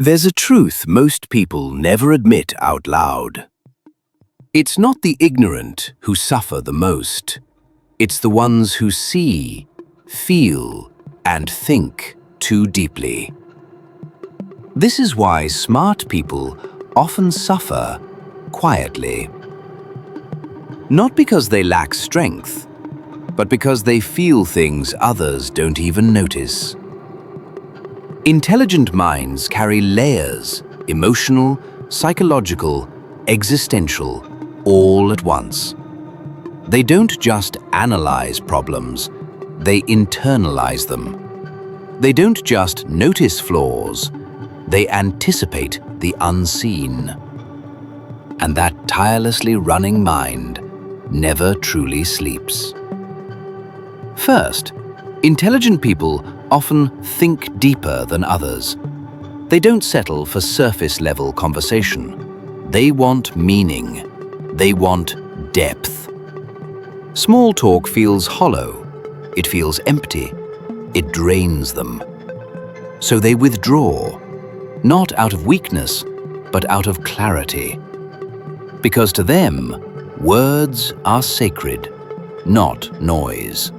There's a truth most people never admit out loud. It's not the ignorant who suffer the most. It's the ones who see, feel, and think too deeply. This is why smart people often suffer quietly. Not because they lack strength, but because they feel things others don't even notice. Intelligent minds carry layers, emotional, psychological, existential, all at once. They don't just analyze problems, they internalize them. They don't just notice flaws, they anticipate the unseen. And that tirelessly running mind never truly sleeps. First, intelligent people often think deeper than others. They don't settle for surface-level conversation. They want meaning. They want depth. Small talk feels hollow. It feels empty. It drains them. So they withdraw, not out of weakness, but out of clarity. Because to them, words are sacred, not noise.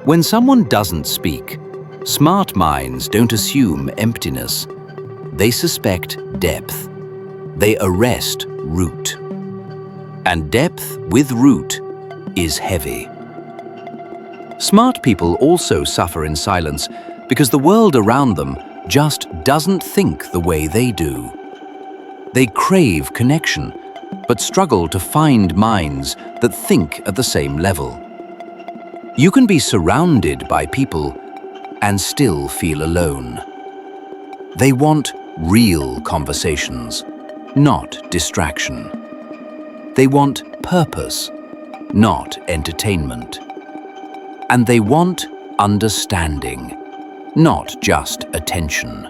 When someone doesn't speak, smart minds don't assume emptiness. They suspect depth. They arrest root. And depth with root is heavy. Smart people also suffer in silence because the world around them just doesn't think the way they do. They crave connection, but struggle to find minds that think at the same level. You can be surrounded by people and still feel alone. They want real conversations, not distraction. They want purpose, not entertainment. And they want understanding, not just attention.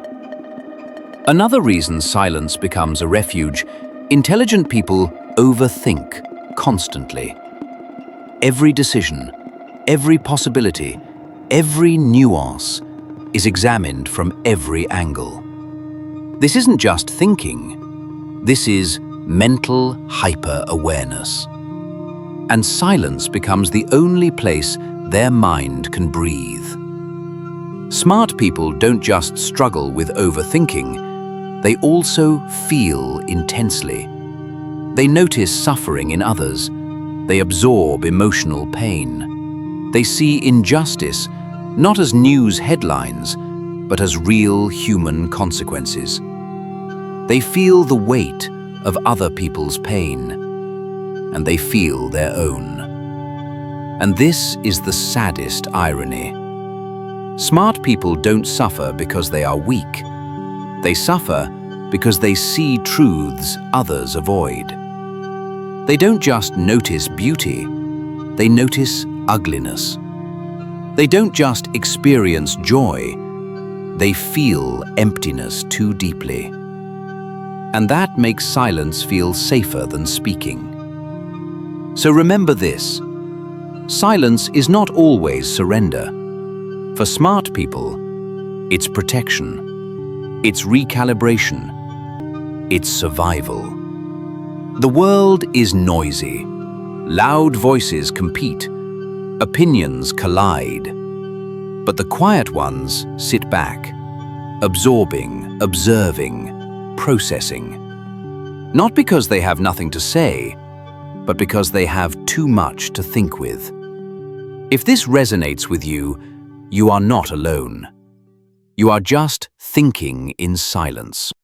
Another reason silence becomes a refuge: intelligent people overthink constantly. Every decision, every possibility, every nuance is examined from every angle. This isn't just thinking, this is mental hyper-awareness. And silence becomes the only place their mind can breathe. Smart people don't just struggle with overthinking, they also feel intensely. They notice suffering in others. They absorb emotional pain. They see injustice not as news headlines, but as real human consequences. They feel the weight of other people's pain, and they feel their own. And this is the saddest irony. Smart people don't suffer because they are weak. They suffer because they see truths others avoid. They don't just notice beauty, they notice ugliness. They don't just experience joy, they feel emptiness too deeply. And that makes silence feel safer than speaking. So remember this: silence is not always surrender. For smart people, it's protection, it's recalibration, it's survival. The world is noisy. Loud voices compete. Opinions collide. But the quiet ones sit back, absorbing, observing, processing. Not because they have nothing to say, but because they have too much to think with. If this resonates with you, you are not alone. You are just thinking in silence.